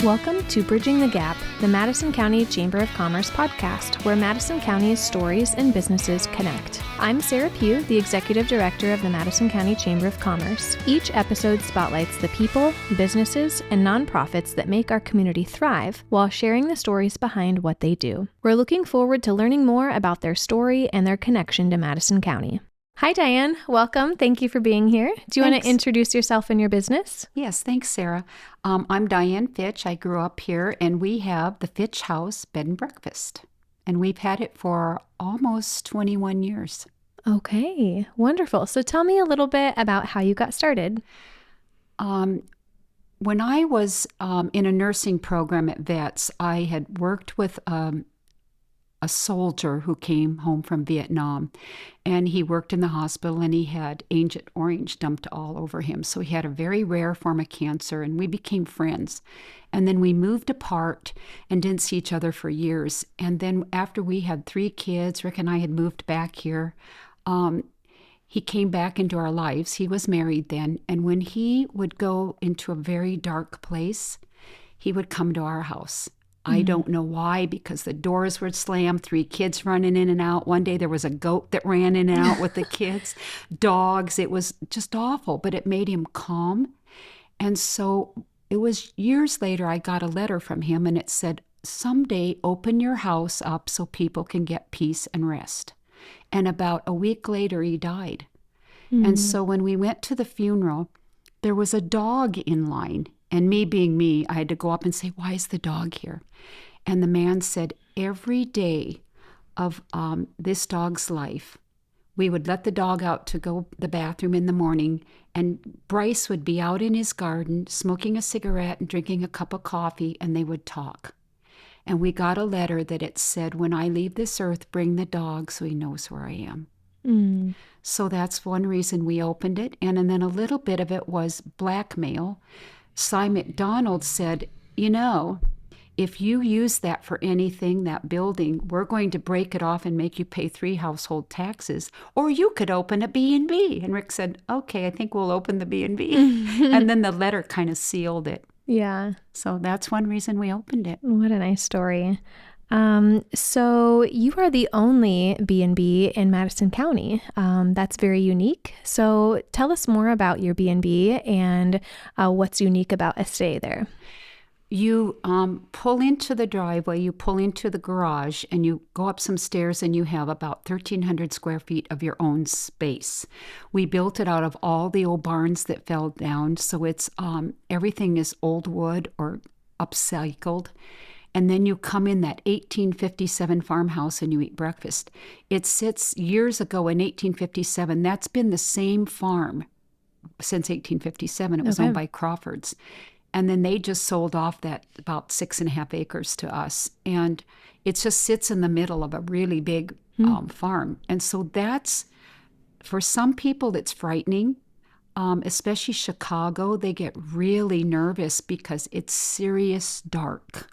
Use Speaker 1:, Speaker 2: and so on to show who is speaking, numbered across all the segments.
Speaker 1: Welcome to Bridging the Gap, the Madison County Chamber of Commerce podcast, where Madison County's stories and businesses connect. I'm Sarah Pugh, the Executive Director of the Madison County Chamber of Commerce. Each episode spotlights the people, businesses, and nonprofits that make our community thrive while sharing the stories behind what they do. We're looking forward to learning more about their story and their connection to Madison County. Hi, Diane. Welcome. Thank you for being here. Do you want to introduce yourself and your business?
Speaker 2: Yes, thanks, Sarah. I'm Diane Fitch. I grew up here, and we have the Fitch House Bed and Breakfast, and we've had it for almost 21 years.
Speaker 1: Okay, wonderful. So tell me a little bit about how you got started.
Speaker 2: When I was in a nursing program at Vets, I had worked with a soldier who came home from Vietnam, and he worked in the hospital, and he had Agent Orange dumped all over him. So he had a very rare form of cancer, and we became friends. And then we moved apart and didn't see each other for years. And then after we had 3 kids, Rick and I had moved back here, he came back into our lives. He was married then, and when he would go into a very dark place, he would come to our house. I don't know why, because the doors were slammed, 3 kids running in and out. One day there was a goat that ran in and out with the kids, dogs. It was just awful, but it made him calm. And so it was years later I got a letter from him, and it said, someday open your house up so people can get peace and rest. And about a week later he died. And so when we went to the funeral, there was a dog in line. And me being me, I had to go up and say, why is the dog here? And the man said, every day of this dog's life, we would let the dog out to go to the bathroom in the morning, and Bryce would be out in his garden smoking a cigarette and drinking a cup of coffee, and they would talk. And we got a letter that it said, when I leave this earth, bring the dog so he knows where I am. So that's one reason we opened it. And then a little bit of it was blackmail. Cy McDonald said, you know, if you use that for anything, that building, we're going to break it off and make you pay 3 household taxes, or you could open a B&B. And Rick said, okay, I think we'll open the B&B. And then the letter kind of sealed it.
Speaker 1: Yeah.
Speaker 2: So that's one reason we opened it.
Speaker 1: What a nice story. So you are the only B&B in Madison County. That's very unique. So tell us more about your B&B and what's unique about a stay there.
Speaker 2: You pull into the driveway, you pull into the garage, and you go up some stairs, and you have about 1,300 square feet of your own space. We built it out of all the old barns that fell down, so it's everything is old wood or upcycled. And then you come in that 1857 farmhouse and you eat breakfast. It sits years ago in 1857. That's been the same farm since 1857. It was owned by Crawfords. And then they just sold off that about 6.5 acres to us. And it just sits in the middle of a really big farm. And so that's, for some people, it's frightening. Especially Chicago, they get really nervous because it's serious dark.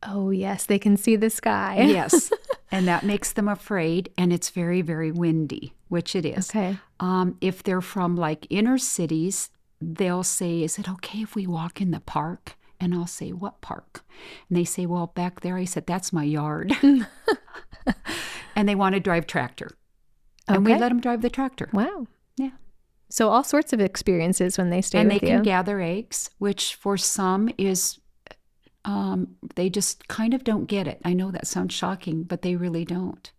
Speaker 1: Oh, yes, they can see the sky.
Speaker 2: Yes, and that makes them afraid, and it's very, very windy, which it is.
Speaker 1: Okay.
Speaker 2: If they're from like inner cities, they'll say, is it okay if we walk in the park? And I'll say, what park? And they say, well, back there. I said, that's my yard. And they want to drive tractor. Okay. And we let them drive the tractor.
Speaker 1: Wow.
Speaker 2: Yeah.
Speaker 1: So all sorts of experiences when they stay with you.
Speaker 2: And they can gather eggs, which for some is... they just kind of don't get it. I know that sounds shocking, but they really don't.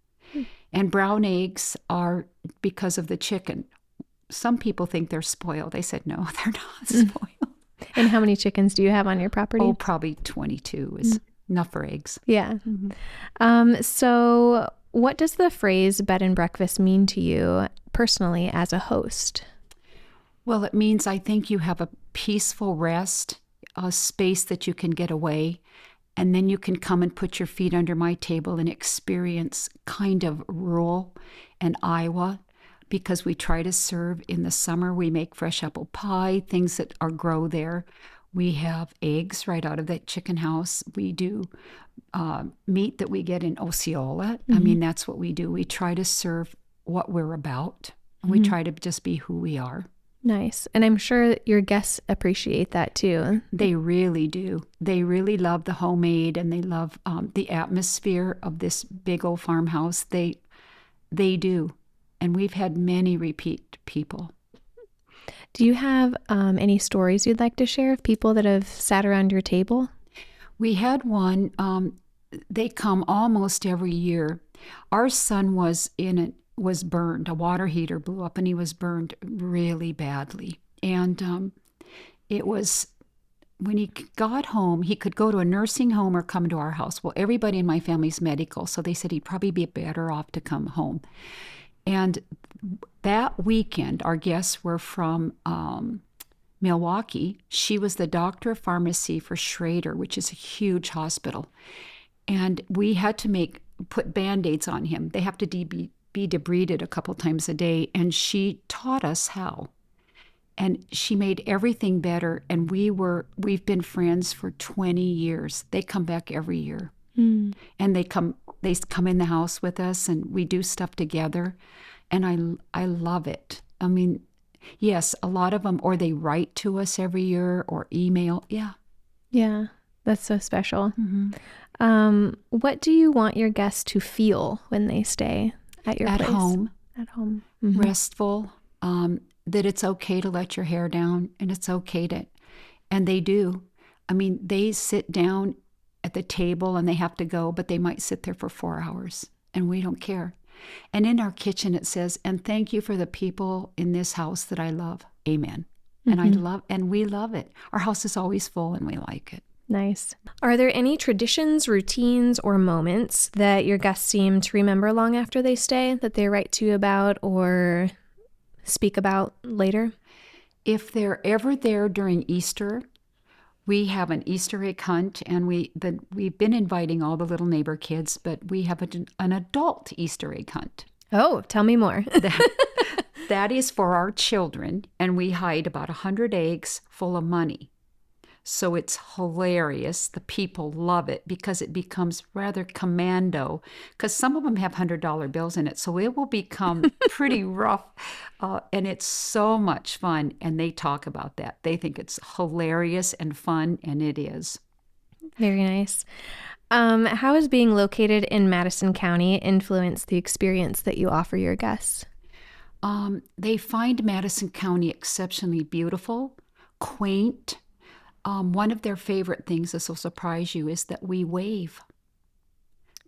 Speaker 2: And brown eggs are because of the chicken. Some people think they're spoiled. I said, no, they're not spoiled.
Speaker 1: And how many chickens do you have on your property?
Speaker 2: Oh, probably 22 is enough for eggs.
Speaker 1: Yeah. So what does the phrase bed and breakfast mean to you personally as a host?
Speaker 2: Well, it means I think you have a peaceful rest, a space that you can get away, and then you can come and put your feet under my table and experience kind of rural and Iowa, because we try to serve in the summer. We make fresh apple pie, things that grow there. We have eggs right out of that chicken house. We do meat that we get in Osceola. I mean, that's what we do. We try to serve what we're about. And we try to just be who we are.
Speaker 1: Nice. And I'm sure your guests appreciate that too.
Speaker 2: They really do. They really love the homemade, and they love the atmosphere of this big old farmhouse. They do. And we've had many repeat people.
Speaker 1: Do you have any stories you'd like to share of people that have sat around your table?
Speaker 2: We had one. They come almost every year. Our son was burned. A water heater blew up, and he was burned really badly. And it was when he got home, he could go to a nursing home or come to our house. Well, everybody in my family's medical, so they said he'd probably be better off to come home. And that weekend, our guests were from Milwaukee. She was the doctor of pharmacy for Schrader, which is a huge hospital. And we had to put Band-Aids on him. They have to be debrided a couple times a day, and she taught us how. And she made everything better, and we've been friends for 20 years. They come back every year. And they come in the house with us, and we do stuff together, and I love it. I mean, yes, a lot of them, or they write to us every year or email. Yeah,
Speaker 1: that's so special. What do you want your guests to feel when they stay at your place? At home.
Speaker 2: Restful, that it's okay to let your hair down, and it's okay and they do. I mean, they sit down at the table and they have to go, but they might sit there for 4 hours, and we don't care. And in our kitchen it says, "And thank you for the people in this house that I love. Amen." And we love it. Our house is always full, and we like it.
Speaker 1: Nice. Are there any traditions, routines, or moments that your guests seem to remember long after they stay that they write to you about or speak about later?
Speaker 2: If they're ever there during Easter, we have an Easter egg hunt, and we've been inviting all the little neighbor kids, but we have an adult Easter egg hunt.
Speaker 1: Oh, tell me more.
Speaker 2: That is for our children, and we hide about 100 eggs full of money. So it's hilarious. The people love it because it becomes rather commando, because some of them have $100 bills in it. So it will become pretty rough, and it's so much fun. And they talk about that. They think it's hilarious and fun, and it is.
Speaker 1: Very nice. How has being located in Madison County influenced the experience that you offer your guests?
Speaker 2: They find Madison County exceptionally beautiful, quaint. One of their favorite things, this will surprise you, is that we wave.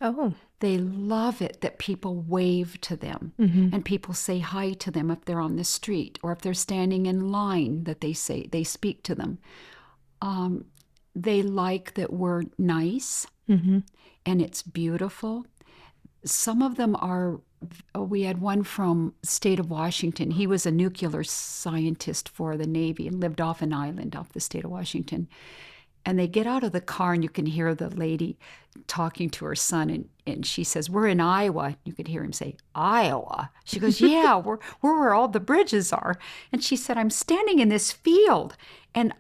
Speaker 1: Oh.
Speaker 2: They love it that people wave to them, and people say hi to them if they're on the street, or if they're standing in line, that they speak to them. They like that we're nice, and it's beautiful. Some of them are, we had one from the state of Washington. He was a nuclear scientist for the Navy and lived off an island off the state of Washington. And they get out of the car, and you can hear the lady talking to her son, and she says, "We're in Iowa." You could hear him say, "Iowa?" She goes, "Yeah, we're where all the bridges are." And she said, "I'm standing in this field, and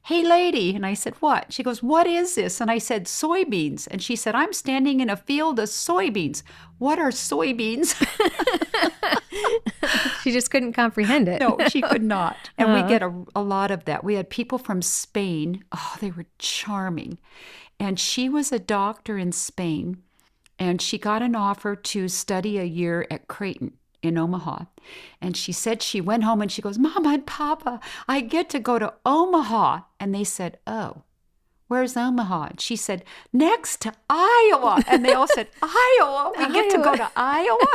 Speaker 2: hey, lady." And I said, "What?" She goes, "What is this?" And I said, "Soybeans." And she said, "I'm standing in a field of soybeans." "What are soybeans?"
Speaker 1: She just couldn't comprehend it.
Speaker 2: No, she could not. And we get a lot of that. We had people from Spain. Oh, they were charming. And she was a doctor in Spain, and she got an offer to study a year at Creighton in Omaha. And she said she went home and she goes, "Mama and Papa, I get to go to Omaha." And they said, "Oh, where's Omaha?" And she said, "Next to Iowa." And they all said, "Iowa? We get to go to Iowa?"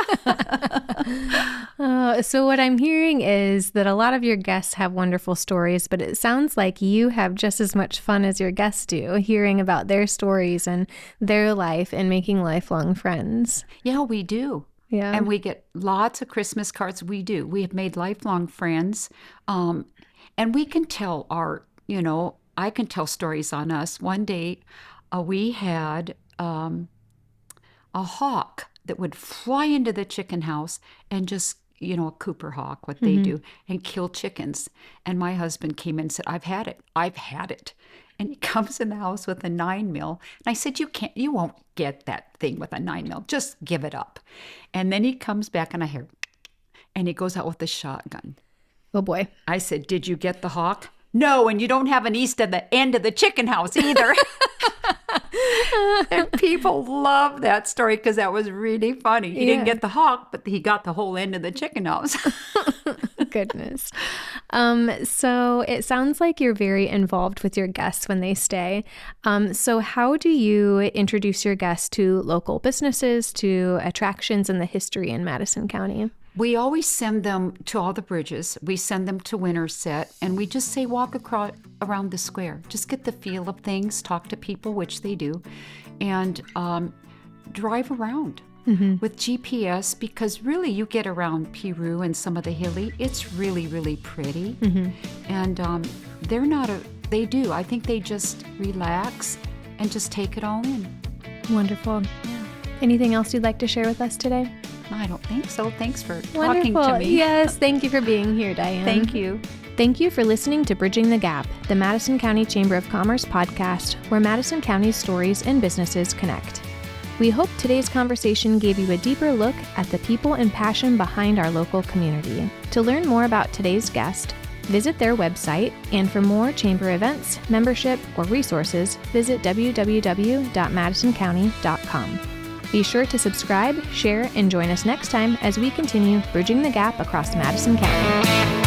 Speaker 1: So what I'm hearing is that a lot of your guests have wonderful stories, but it sounds like you have just as much fun as your guests do, hearing about their stories and their life and making lifelong friends.
Speaker 2: Yeah, we do.
Speaker 1: Yeah.
Speaker 2: And we get lots of Christmas cards. We do. We have made lifelong friends. And we can tell I can tell stories on us. One day we had a hawk that would fly into the chicken house and just, a Cooper hawk, what they do, and kill chickens. And my husband came in and said, I've had it. And he comes in the house with a 9mm. And I said, you won't get that thing with a 9mm. Just give it up. And then he comes back and I hear, and he goes out with a shotgun.
Speaker 1: Oh boy.
Speaker 2: I said, "Did you get the hawk?" "No, and you don't have an east at the end of the chicken house either." And people love that story because that was really funny. He didn't get the hawk, but he got the whole end of the chicken house.
Speaker 1: Goodness. So it sounds like you're very involved with your guests when they stay. So how do you introduce your guests to local businesses, to attractions and the history in Madison County?
Speaker 2: We always send them to all the bridges. We send them to Winterset, and we just say walk around the square. Just get the feel of things, talk to people, which they do, and drive around with GPS, because really you get around Peru and some of the hilly. It's really, really pretty. And they do. I think they just relax and just take it all in.
Speaker 1: Wonderful. Yeah. Anything else you'd like to share with us today?
Speaker 2: I don't think so. Thanks for
Speaker 1: Wonderful.
Speaker 2: talking to me.
Speaker 1: Yes, thank you for being here, Diane.
Speaker 2: Thank you.
Speaker 1: Thank you for listening to Bridging the Gap, the Madison County Chamber of Commerce podcast, where Madison County's stories and businesses connect. We hope today's conversation gave you a deeper look at the people and passion behind our local community. To learn more about today's guest, visit their website, and for more chamber events, membership, or resources, visit www.madisoncounty.com. Be sure to subscribe, share, and join us next time as we continue bridging the gap across Madison County.